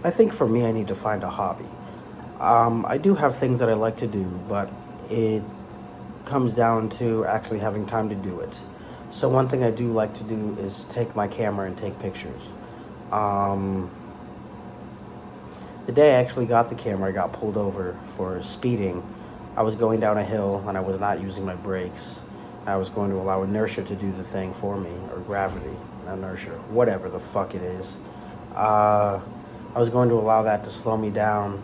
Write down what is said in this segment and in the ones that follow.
I think for me, I need to find a hobby. I do have things that I like to do, but it comes down to actually having time to do it. So one thing I do like to do is take my camera and take pictures. Um, the day I actually got the camera, I got pulled over for speeding. I was going down a hill and I was not using my brakes. I was going to allow inertia to do the thing for me, or gravity, inertia, whatever the fuck it is. Uh, I was going to allow that to slow me down,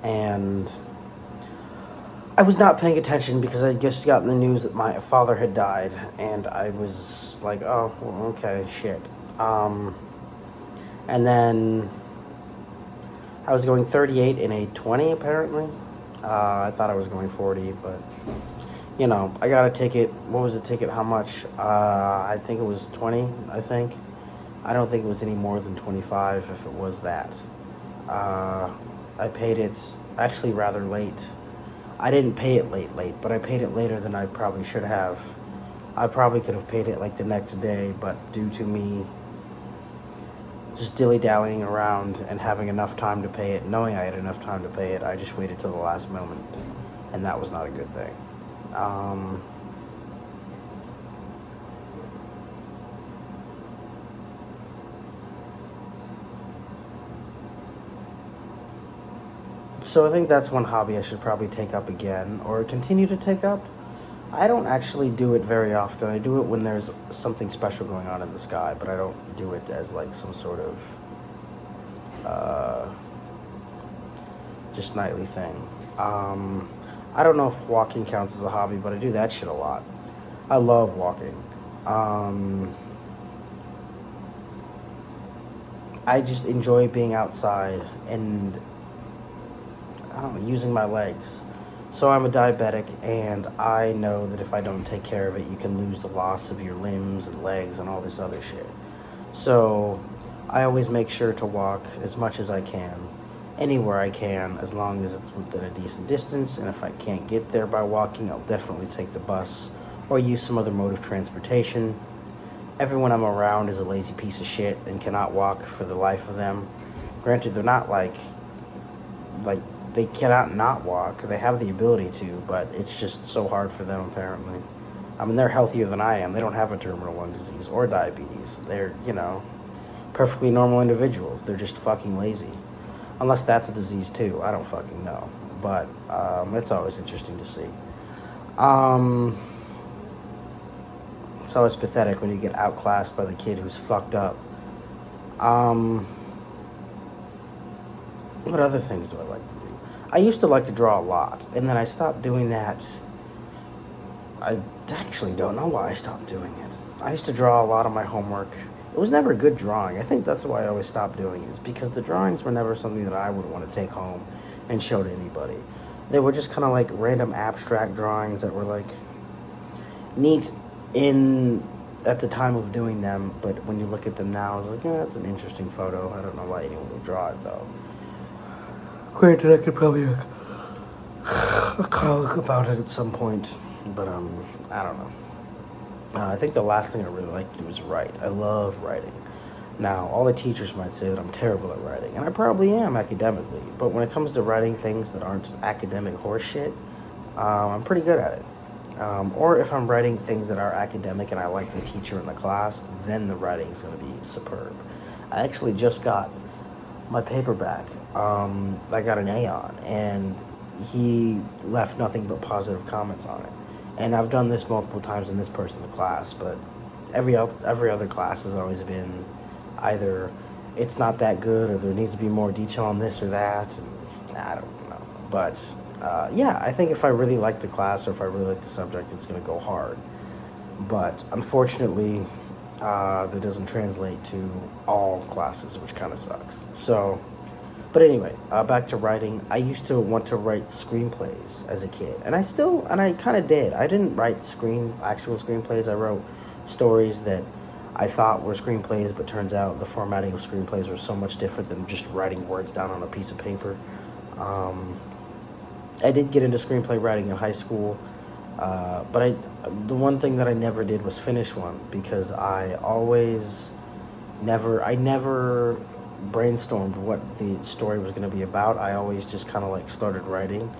and I was not paying attention because I had just gotten the news that my father had died, and I was like, oh, well, okay, shit. Um, and then I was going 38 in a 20, apparently. I thought I was going 40, but, you know, I got a ticket. What was the ticket? How much? I think it was 20, I think. I don't think it was any more than 25 if it was that. Uh, I paid it actually rather late. I didn't pay it late, but I paid it later than I probably should have. I probably could have paid it like the next day, but due to me just dilly-dallying around and having enough time to pay it, knowing I had enough time to pay it, I just waited till the last moment, and that was not a good thing. Um, so I think that's one hobby I should probably take up again, or continue to take up. I don't actually do it very often. I do it when there's something special going on in the sky, but I don't do it as like some sort of uh, just nightly thing. Um, I don't know if walking counts as a hobby, but I do that shit a lot. I love walking. Um, I just enjoy being outside and I don't know, using my legs. So I'm a diabetic, and I know that if I don't take care of it, you can lose the loss of your limbs and legs and all this other shit. So I always make sure to walk as much as I can, anywhere I can, as long as it's within a decent distance. And if I can't get there by walking, I'll definitely take the bus or use some other mode of transportation. Everyone I'm around is a lazy piece of shit and cannot walk for the life of them. Granted, they're not like they cannot not walk. They have the ability to, but it's just so hard for them apparently. I mean, they're healthier than I am. They don't have a terminal lung disease or diabetes. They're, perfectly normal individuals. They're just fucking lazy. Unless that's a disease too. I don't fucking know. But it's always interesting to see. Um, it's always pathetic when you get outclassed by the kid who's fucked up. Um, what other things do I like to do? I used to like to draw a lot, and then I stopped doing that. I actually don't know why I stopped doing it. I used to draw a lot of my homework. It was never good drawing. I think that's why I always stopped doing it. It's because the drawings were never something that I would want to take home and show to anybody. They were just kind of like random abstract drawings that were like neat in at the time of doing them, but when you look at them now, it's like, that's an interesting photo. I don't know why anyone would draw it though. Granted, I could probably a comic about it at some point, but I don't know. I think the last thing I really like to do is write. I love writing. Now, all the teachers might say that I'm terrible at writing, and I probably am academically, but when it comes to writing things that aren't academic horseshit, I'm pretty good at it. Or if I'm writing things that are academic and I like the teacher in the class, then the writing is going to be superb. I actually just got my paper back. I got an A on, and he left nothing but positive comments on it. And I've done this multiple times in this person's class, but every other class has always been either it's not that good or there needs to be more detail on this or that. And I don't know. But yeah, I think if I really like the class or if I really like the subject, it's going to go hard. But unfortunately, that doesn't translate to all classes, which kind of sucks. So, but anyway, back to writing. I used to want to write screenplays as a kid, and I kind of did. I didn't write actual screenplays. I wrote stories that I thought were screenplays, but turns out the formatting of screenplays was so much different than just writing words down on a piece of paper. I did get into screenplay writing in high school, but the one thing that I never did was finish one because I never brainstormed what the story was going to be about. I always just kind of like started writing.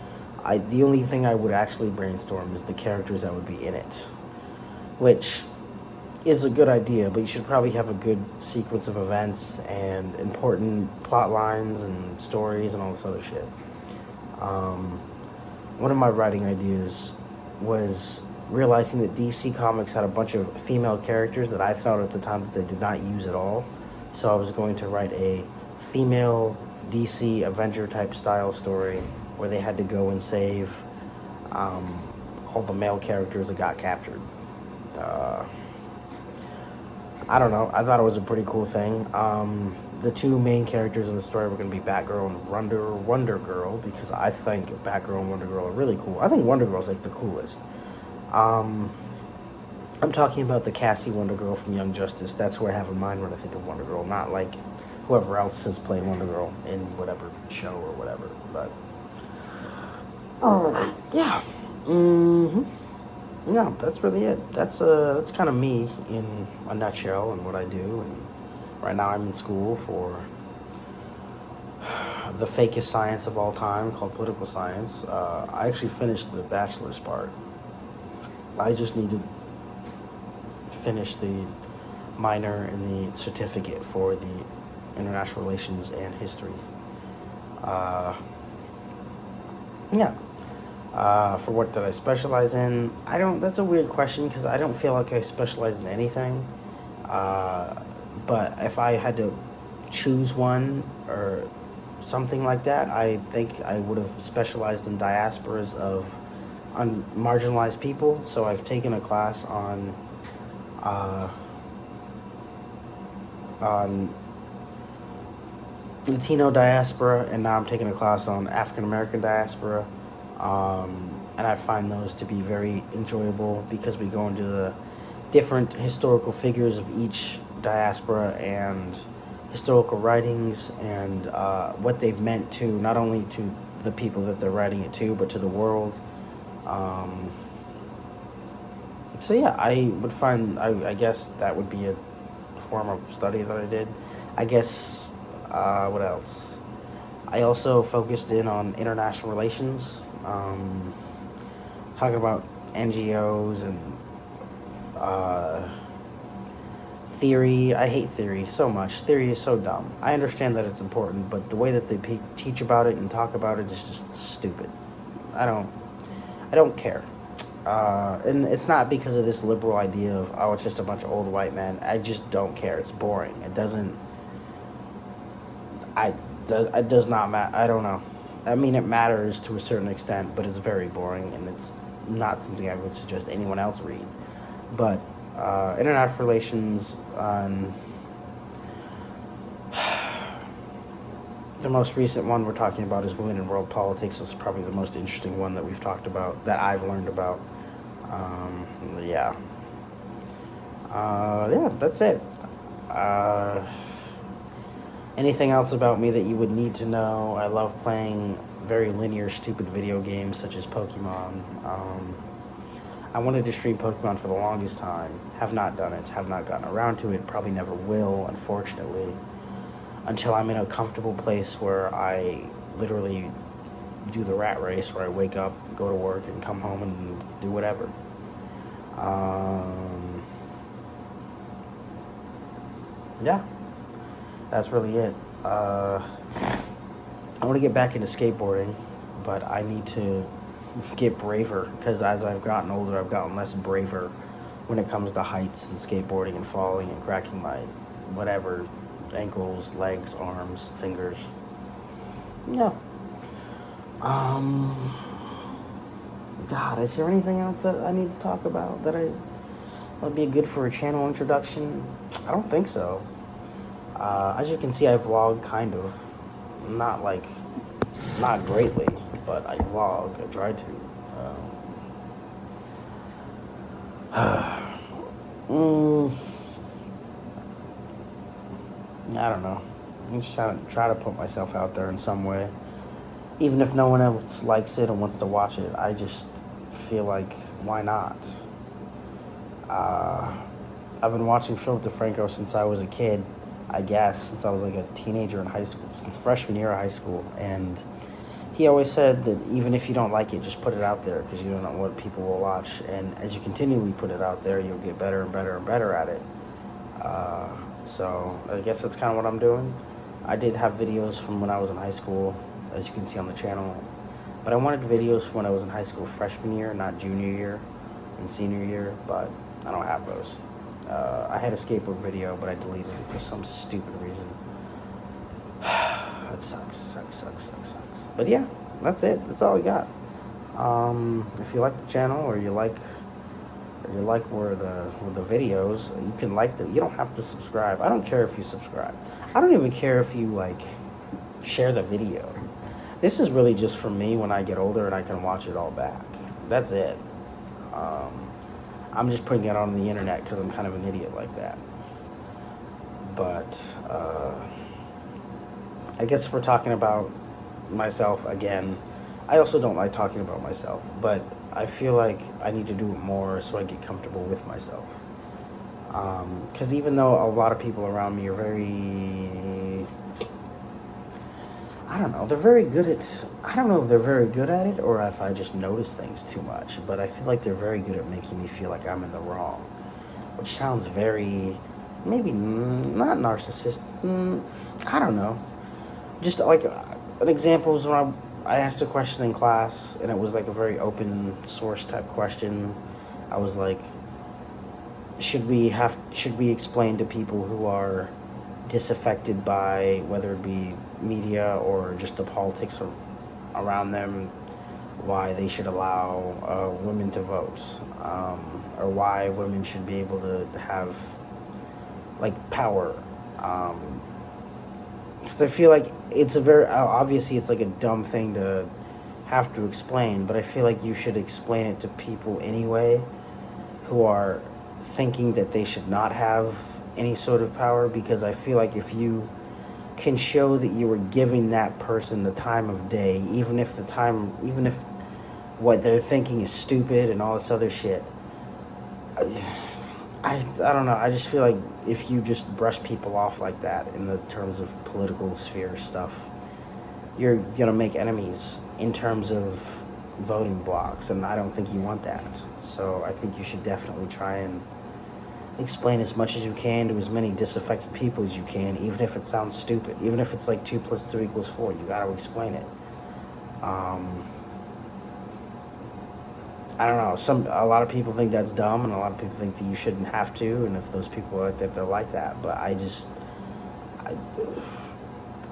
The only thing I would actually brainstorm is the characters that would be in it, which is a good idea, but you should probably have a good sequence of events and important plot lines and stories and all this other shit. One of my writing ideas was realizing that DC Comics had a bunch of female characters that I felt at the time that they did not use at all. So I was going to write a female DC Avenger type style story where they had to go and save all the male characters that got captured. I don't know. I thought it was a pretty cool thing. The two main characters in the story were going to be Batgirl and Wonder Girl, because I think Batgirl and Wonder Girl are really cool. I think Wonder Girl's like the coolest. I'm talking about the Cassie Wonder Girl from Young Justice. That's who I have in mind when I think of Wonder Girl, not like whoever else has played Wonder Girl in whatever show or whatever. But yeah. No, that's really it. That's kind of me in a nutshell and what I do. And right now I'm in school for the fakest science of all time called political science. I actually finished the bachelor's part. I just need to finish the minor and the certificate for the international relations and history. Yeah. For what did I specialize in? That's a weird question because I don't feel like I specialize in anything. But if I had to choose one or something like that, I think I would have specialized in diasporas of marginalized people. So I've taken a class on Latino diaspora, and now I'm taking a class on African American diaspora. And I find those to be very enjoyable because we go into the different historical figures of each diaspora and historical writings and what they've meant to not only to the people that they're writing it to, but to the world. So yeah, I guess that would be a form of study that I did. I guess, what else? I also focused in on international relations, talking about NGOs and theory. I hate theory so much. Theory is so dumb. I understand that it's important, but the way that they teach about it and talk about it is just stupid. I don't care. And it's not because of this liberal idea of, oh, it's just a bunch of old white men. I just don't care. It's boring. It does not matter. I don't know. I mean, it matters to a certain extent, but it's very boring, and it's not something I would suggest anyone else read. But international relations on the most recent one we're talking about is women in world politics. It's probably the most interesting one that we've talked about, that I've learned about. Yeah, that's it. Anything else about me that you would need to know? I love playing very linear, stupid video games such as Pokemon. I wanted to stream Pokemon for the longest time. Have not done it. Have not gotten around to it. Probably never will, unfortunately. Until I'm in a comfortable place where I literally do the rat race, where I wake up, go to work, and come home and do whatever. Yeah. That's really it. I want to get back into skateboarding, but I need to get braver, because as I've gotten older, I've gotten less braver when it comes to heights and skateboarding and falling and cracking my whatever, ankles, legs, arms, fingers. Yeah. God, is there anything else that I need to talk about that would be good for a channel introduction? I don't think so. As you can see, I vlog kind of. Not greatly, but I vlog. I try to. I don't know. I'm just try to put myself out there in some way. Even if no one else likes it and wants to watch it, I just feel like, why not? I've been watching Philip DeFranco since I was a kid. I guess, since I was like a teenager in high school, since freshman year of high school. And he always said that even if you don't like it, just put it out there, because you don't know what people will watch. And as you continually put it out there, you'll get better and better and better at it. So I guess that's kind of what I'm doing. I did have videos from when I was in high school, as you can see on the channel. But I wanted videos from when I was in high school freshman year, not junior year and senior year, but I don't have those. I had a skateboard video, but I deleted it for some stupid reason. That sucks. But yeah, that's it. That's all I got. If you like the channel, or you like where the videos, you can like them. You don't have to subscribe. I don't care if you subscribe. I don't even care if you like share the video. This is really just for me when I get older and I can watch it all back. That's it. I'm just putting it on the internet because I'm kind of an idiot like that. But I guess if we're talking about myself again, I also don't like talking about myself, but I feel like I need to do it more so I get comfortable with myself. Because even though a lot of people around me are very, I don't know, they're very good at, I don't know if they're very good at it or if I just notice things too much, but I feel like they're very good at making me feel like I'm in the wrong, which sounds very, maybe not narcissist, I don't know. Just like an example is when I asked a question in class, and it was like a very open source type question. I was like, should we explain to people who are disaffected by whether it be media or just the politics around them, why they should allow women to vote, or why women should be able to have like power. Because I feel like it's a very, obviously it's like a dumb thing to have to explain, but I feel like you should explain it to people anyway who are thinking that they should not have any sort of power, because I feel like if you can show that you were giving that person the time of day, even if what they're thinking is stupid and all this other shit, I don't know, I just feel like if you just brush people off like that in the terms of political sphere stuff, you're gonna make enemies in terms of voting blocks, and I don't think you want that. So I think you should definitely try and explain as much as you can to as many disaffected people as you can, even if it sounds stupid, even if it's like 2 + 2 = 4, you gotta explain it. I don't know, a lot of people think that's dumb, and a lot of people think that you shouldn't have to, and if those people are like that, they're like that. But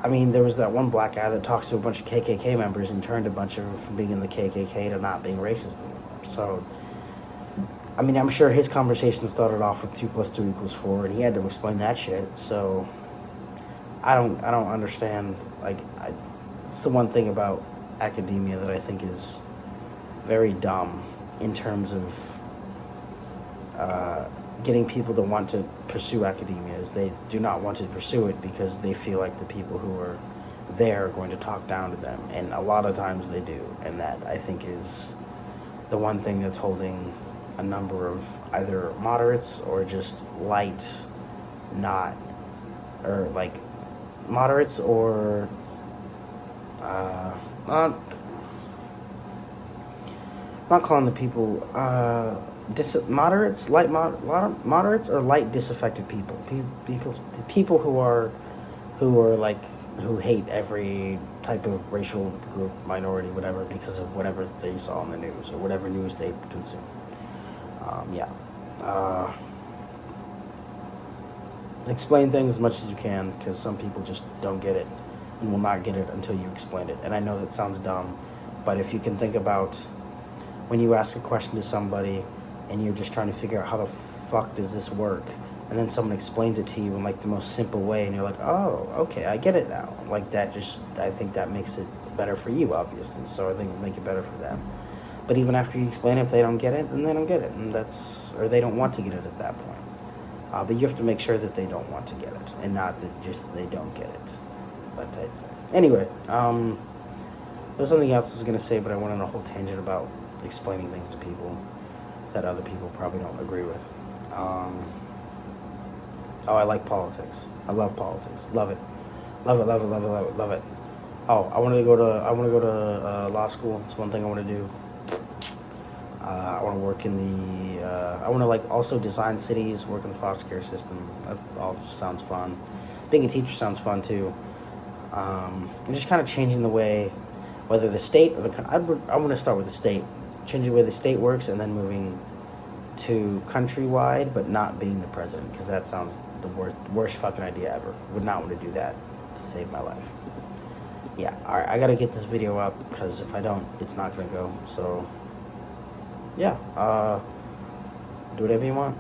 I mean, there was that one black guy that talks to a bunch of KKK members and turned a bunch of them from being in the KKK to not being racist anymore. So, I mean, I'm sure his conversation started off with 2 + 2 = 4, and he had to explain that shit. So, I don't understand. Like, it's the one thing about academia that I think is very dumb in terms of getting people to want to pursue academia, is they do not want to pursue it because they feel like the people who are there are going to talk down to them, and a lot of times they do, and that I think is the one thing that's holding a number of either moderates or just light, moderates or not calling the people moderates, moderates or light disaffected people. People who hate every type of racial group, minority, whatever, because of whatever they saw on the news or whatever news they consume. Explain things as much as you can, because some people just don't get it and will not get it until you explain it. And I know that sounds dumb, but if you can think about when you ask a question to somebody and you're just trying to figure out how the fuck does this work, and then someone explains it to you in like the most simple way, and you're like, oh, okay, I get it now. Like that I think that makes it better for you, obviously. So I think it'll make it better for them. But even after you explain it, if they don't get it, then they don't get it, and or they don't want to get it at that point. But you have to make sure that they don't want to get it, and not that just they don't get it. That type thing. Anyway, there's something else I was gonna say, but I went on a whole tangent about explaining things to people that other people probably don't agree with. Oh, I like politics. I love politics. Love it. Love it. Love it. Love it. Love it. Love it. Oh, I want to go to law school. It's one thing I want to do. I want to work in the. I want to like also design cities, work in the foster care system. That all sounds fun. Being a teacher sounds fun too. And just kind of changing the way, whether the state or the. I want to start with the state, changing the way the state works, and then moving to countrywide, but not being the president, because that sounds the worst fucking idea ever. Would not want to do that to save my life. Yeah, alright, I gotta get this video up, because if I don't, it's not gonna go. So, yeah, do whatever you want.